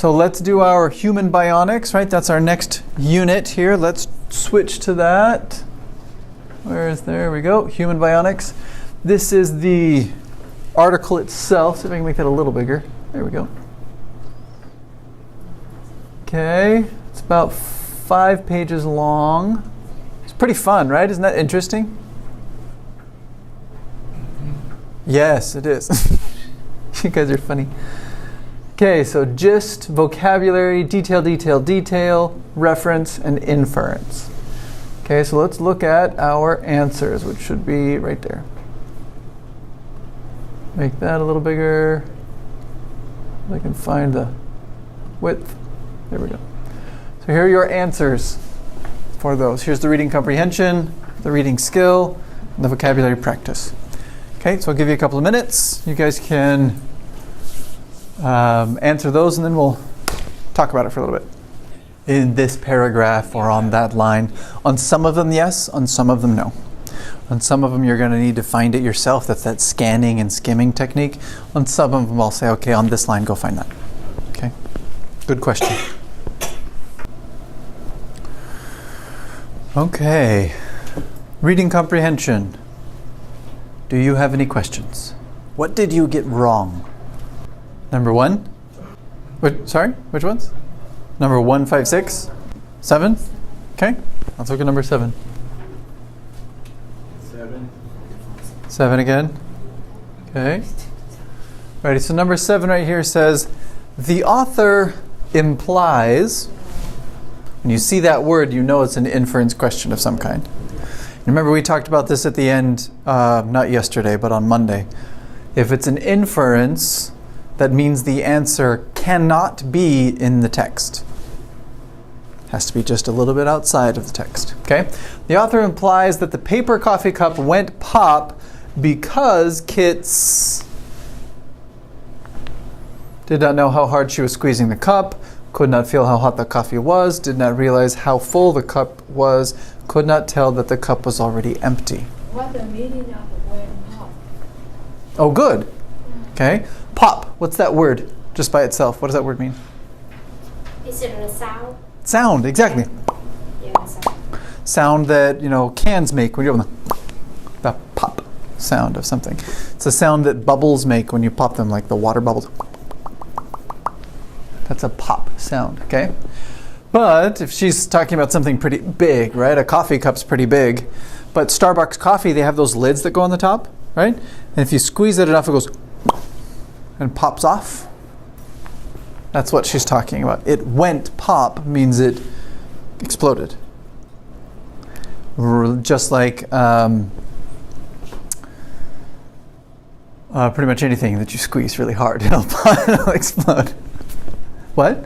So let's do our human bionics, right? That's our next unit here. Let's switch to that. There we go, human bionics. This is the article itself. See if I can make that a little bigger. There we go. Okay, it's about 5 pages long. It's pretty fun, right? Isn't that interesting? Yes, it is. You guys are funny. Okay, so gist, vocabulary, detail, reference, and inference. Okay, so let's look at our answers, which should be right there. Make that a little bigger. I can find the width. There we go. So here are your answers for those. Here's the reading comprehension, the reading skill, and the vocabulary practice. Okay, so I'll give you a couple of minutes. You guys can answer those, and then we'll talk about it for a little bit. In this paragraph or on that line. On some of them, yes. On some of them, no. On some of them, you're going to need to find it yourself. That's that scanning and skimming technique. On some of them, I'll say, okay, on this line, go find that. Okay? Good question. Okay. Reading comprehension. Do you have any questions? What did you get wrong? Number 1? Sorry, which ones? Number 1, 5, 6? 7? Okay, let's look at number 7. 7 again. Okay. Alrighty, so number 7 right here says, the author implies, when you see that word, you know it's an inference question of some kind. Remember, we talked about this at the end, not yesterday, but on Monday. If it's an inference, that means the answer cannot be in the text. Has to be just a little bit outside of the text. Okay? The author implies that the paper coffee cup went pop because Kit's did not know how hard she was squeezing the cup, could not feel how hot the coffee was, did not realize how full the cup was, could not tell that the cup was already empty. What's the meaning of the word pop? Oh, good. Okay. Pop. What's that word? Just by itself. What does that word mean? Is it a sound? Sound, exactly. Yeah, sound. Sound that, cans make when you open the pop sound of something. It's a sound that bubbles make when you pop them, like the water bubbles. That's a pop sound, okay? But if she's talking about something pretty big, right? A coffee cup's pretty big. But Starbucks coffee, they have those lids that go on the top, right? And if you squeeze it enough, it goes and pops off. That's what she's talking about. It went pop means it exploded. Just like pretty much anything that you squeeze really hard, it'll explode. What?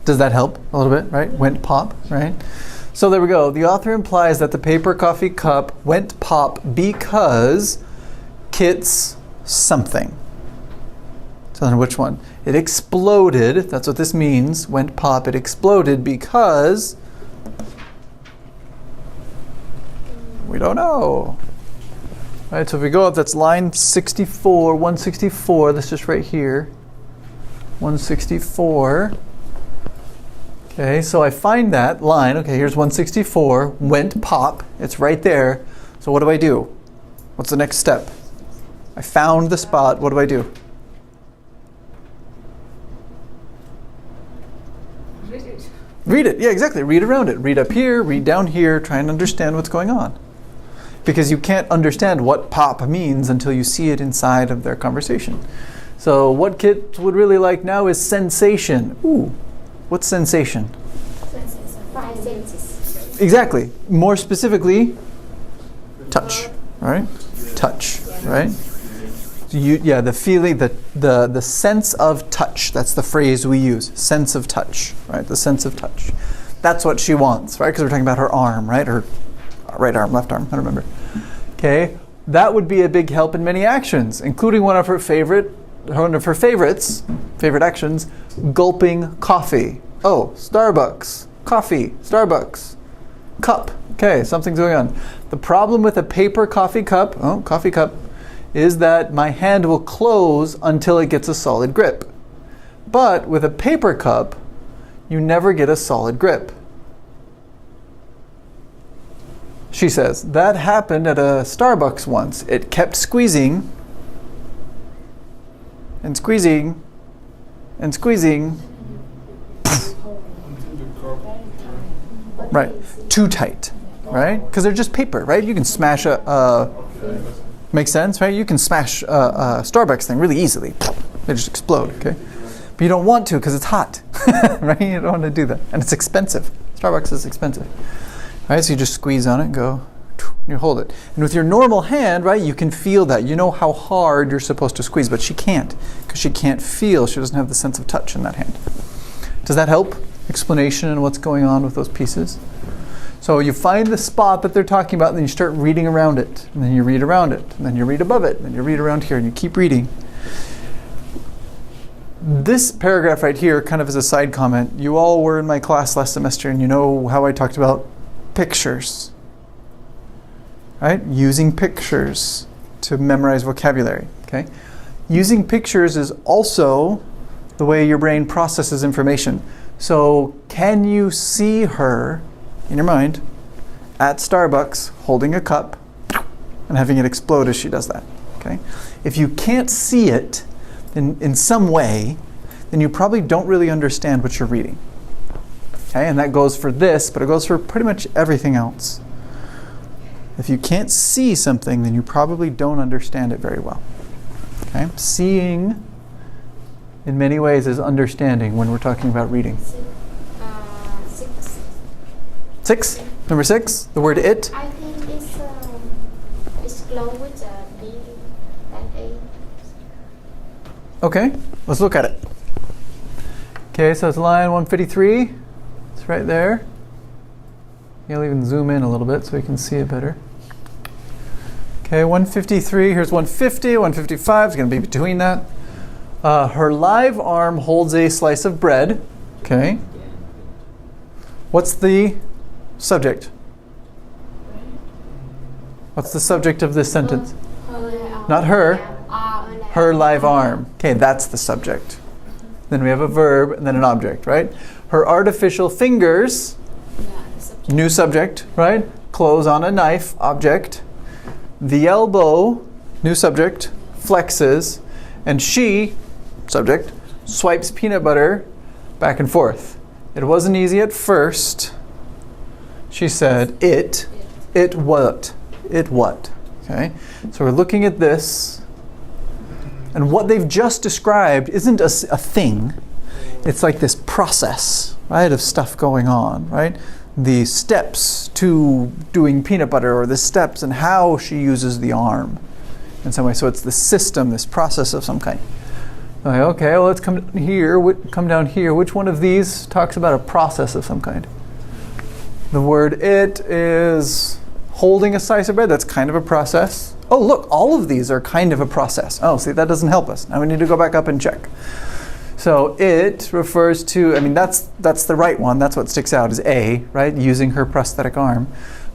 Does that help a little bit, right? Went pop, right? So there we go. The author implies that the paper coffee cup went pop because Kit's something. So then which one? It exploded. That's what this means. Went pop. It exploded because we don't know. Right, so if we go up, that's line 64, 164. That's just right here. 164. Okay, so I find that line. Okay, here's 164. Went pop. It's right there. So what do? What's the next step? I found the spot. What do? Read it. Read it. Yeah, exactly. Read around it. Read up here, read down here, try and understand what's going on. Because you can't understand what pop means until you see it inside of their conversation. So what Kit would really like now is sensation. Ooh, what's sensation? Five senses. Exactly. More specifically, touch. Right? Touch. Right? The feeling, the sense of touch. That's the phrase we use. Sense of touch. Right? The sense of touch. That's what she wants, right? Because we're talking about her arm, right? Her right arm, left arm, I don't remember. Okay, that would be a big help in many actions, including one of her favorite actions, gulping coffee. Oh, Starbucks, coffee, Starbucks, cup. Okay, something's going on. The problem with a paper coffee cup, is that my hand will close until it gets a solid grip. But with a paper cup, you never get a solid grip. She says, that happened at a Starbucks once. It kept squeezing and squeezing and squeezing. Right, too tight, right? Because they're just paper, right? You can smash makes sense, right? You can smash a Starbucks thing really easily. They just explode, okay? But you don't want to because it's hot, right? You don't want to do that. And it's expensive. Starbucks is expensive. Right, so you just squeeze on it and go, you hold it. And with your normal hand, right, you can feel that. You know how hard you're supposed to squeeze, but she can't because she can't feel. She doesn't have the sense of touch in that hand. Does that help? Explanation and what's going on with those pieces? So you find the spot that they're talking about, and then you start reading around it. And then you read around it. And then you read above it. And then you read around here, and you keep reading. This paragraph right here, kind of as a side comment, you all were in my class last semester, and you know how I talked about pictures, right? Using pictures to memorize vocabulary, okay? Using pictures is also the way your brain processes information. So can you see her in your mind at Starbucks holding a cup and having it explode as she does that, okay? If you can't see it in some way, then you probably don't really understand what you're reading. Okay, and that goes for this, but it goes for pretty much everything else. If you can't see something, then you probably don't understand it very well. Okay? Seeing, in many ways, is understanding when we're talking about reading. 6. 6? Number 6? The word it? I think it's close with a B and A. Okay, let's look at it. Okay, so it's line 153. It's right there. You'll even zoom in a little bit so you can see it better. Okay, 153. Here's 150. 155 is going to be between that. Her live arm holds a slice of bread. Okay. What's the subject? What's the subject of this sentence? Not her. Her live arm. Okay, that's the subject. Then we have a verb and then an object, right? Her artificial fingers, new subject, right? Close on a knife, object. The elbow, new subject, flexes. And she, subject, swipes peanut butter back and forth. It wasn't easy at first. She said, it what? It what? Okay? So we're looking at this. And what they've just described isn't a thing. It's like this process, right, of stuff going on, right? The steps to doing peanut butter, or the steps and how she uses the arm in some way. So it's the system, this process of some kind. Like, okay, well, let's come down here. Which one of these talks about a process of some kind? The word it is holding a slice of bread. That's kind of a process. Oh, look, all of these are kind of a process. Oh, see, that doesn't help us. Now we need to go back up and check. So it refers to, that's the right one. That's what sticks out is A, right? Using her prosthetic arm.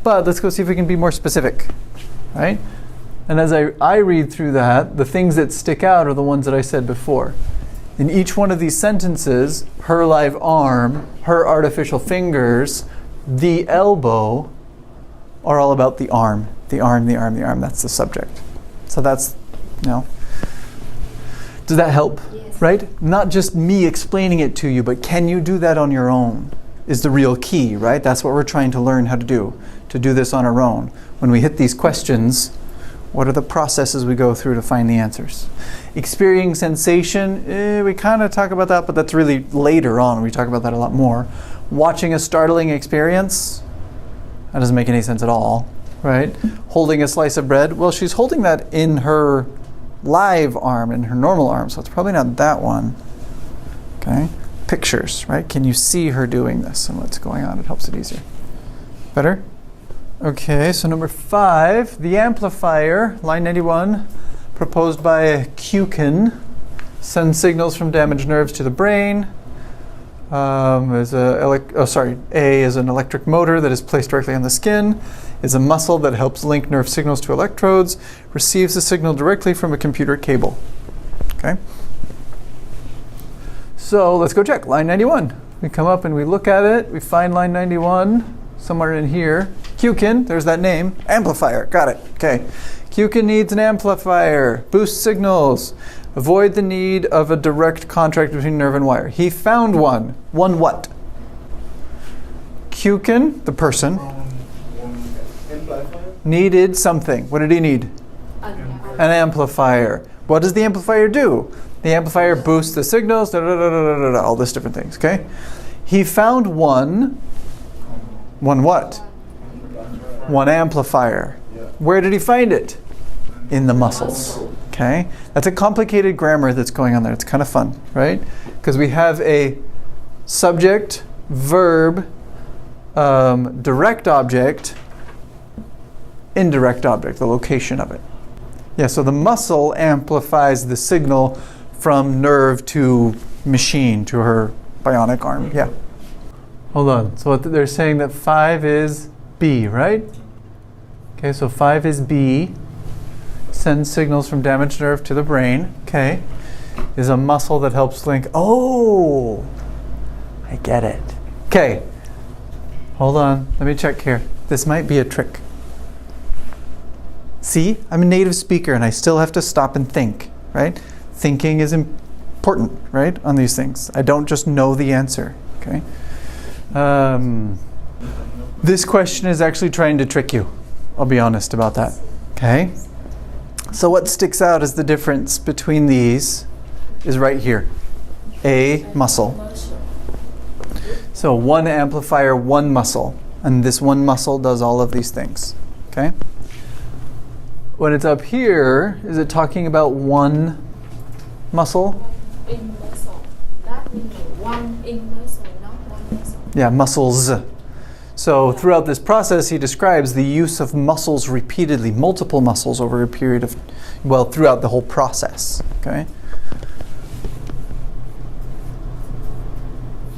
But let's go see if we can be more specific, right? And as I read through that, the things that stick out are the ones that I said before. In each one of these sentences, her live arm, her artificial fingers, the elbow are all about the arm. The arm, the arm, the arm. That's the subject. So that's, does that help? Yes. Right? Not just me explaining it to you, but can you do that on your own is the real key, right? That's what we're trying to learn how to do this on our own. When we hit these questions, what are the processes we go through to find the answers? Experiencing sensation, we kind of talk about that, but that's really later on. We talk about that a lot more. Watching a startling experience, that doesn't make any sense at all. Right? Holding a slice of bread. Well, she's holding that in her live arm, in her normal arm, so it's probably not that one. Okay? Pictures, right? Can you see her doing this and what's going on? It helps it easier. Better? Okay, so number 5, the amplifier, line 91, proposed by Kukin, sends signals from damaged nerves to the brain. A is an electric motor that is placed directly on the skin. is a muscle that helps link nerve signals to electrodes, receives the signal directly from a computer cable. Okay? So let's go check. Line 91. We come up and we look at it. We find line 91 somewhere in here. Qkin, there's that name. Amplifier, got it. Okay. Qkin needs an amplifier. Boost signals. Avoid the need of a direct contact between nerve and wire. He found one. One what? Qkin, the person, needed something. What did he need? An amplifier. What does the amplifier do? The amplifier boosts the signals, all these different things, okay? He found one what? One amplifier. Where did he find it? In the muscles, okay? That's a complicated grammar that's going on there. It's kind of fun, right? Because we have a subject, verb, direct object, indirect object, the location of it. Yeah, so the muscle amplifies the signal from nerve to machine, to her bionic arm. Yeah. Hold on. So they're saying that 5 is B, right? Okay, so 5 is B. Sends signals from damaged nerve to the brain. Okay. Is a muscle that helps link. Oh! I get it. Okay. Hold on. Let me check here. This might be a trick. See? I'm a native speaker and I still have to stop and think, right? Thinking is important, right, on these things. I don't just know the answer, okay? This question is actually trying to trick you. I'll be honest about that, okay? So what sticks out as the difference between these is right here. A muscle. So one amplifier, one muscle. And this one muscle does all of these things, okay? When it's up here, is it talking about one muscle? In muscle. That means one in muscle, not one muscle. Yeah, muscles. So throughout this process, he describes the use of muscles repeatedly, multiple muscles over a period of, well, throughout the whole process. Okay.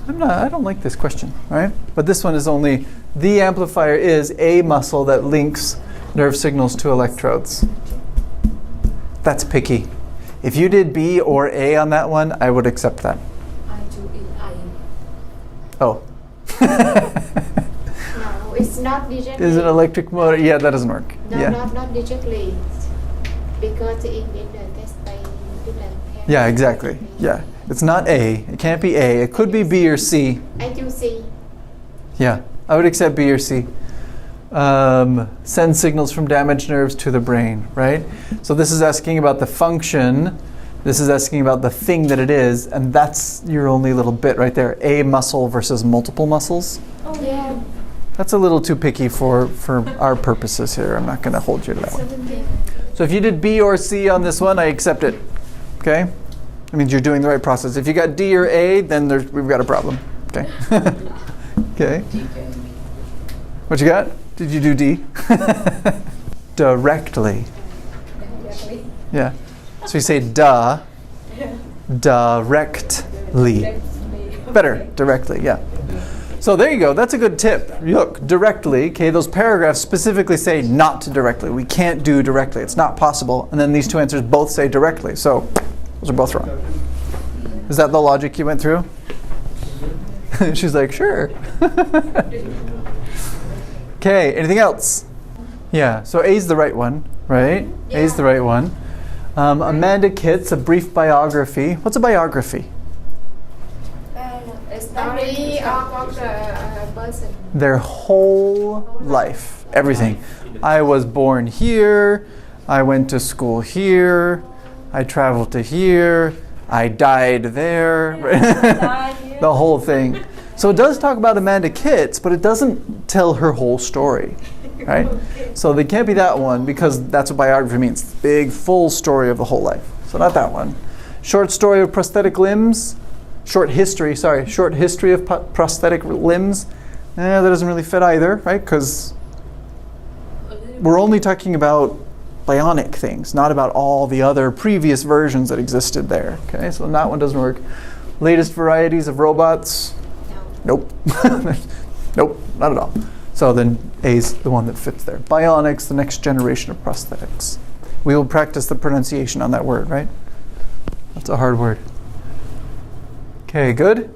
I don't like this question, right? But this one is only, the amplifier is a muscle that links nerve signals to electrodes. That's picky. If you did B or A on that one, I would accept that. I do in I. Oh. No, it's not directly. Is it electric motor? Yeah, that doesn't work. No, yeah. not directly. Because in the test they didn't. Yeah, exactly. Yeah. It's not A. It can't be A. It could be B or C. I do C. Yeah, I would accept B or C. Send signals from damaged nerves to the brain, right? So this is asking about the function. This is asking about the thing that it is, and that's your only little bit right there. A muscle versus multiple muscles. Oh, yeah. That's a little too picky for our purposes here. I'm not going to hold you to that one. So if you did B or C on this one, I accept it. Okay? That means you're doing the right process. If you got D or A, then we've got a problem. Okay? Okay. What you got? Did you do D? Directly. Yeah. So you say da. Directly. Better. Directly, yeah. So there you go. That's a good tip. Look, directly. Okay, those paragraphs specifically say not directly. We can't do directly. It's not possible. And then these two answers both say directly. So those are both wrong. Is that the logic you went through? She's like, sure. Okay, anything else? Yeah, so A's the right one, right? Yeah. A's the right one. Amanda Kitts, a brief biography. What's a biography? A story of the person. Their whole life, everything. I was born here, I went to school here, I traveled to here, I died there. The whole thing. So it does talk about Amanda Kitts, but it doesn't tell her whole story, right? So they can't be that one because that's what biography means. Big, full story of the whole life. So not that one. Short story of prosthetic limbs. Short history of prosthetic limbs. That doesn't really fit either, right? Because we're only talking about bionic things, not about all the other previous versions that existed there. Okay, so that one doesn't work. Latest varieties of robots. Nope. Nope, not at all. So then A's the one that fits there. Bionics, the next generation of prosthetics. We will practice the pronunciation on that word, right? That's a hard word. Okay, good.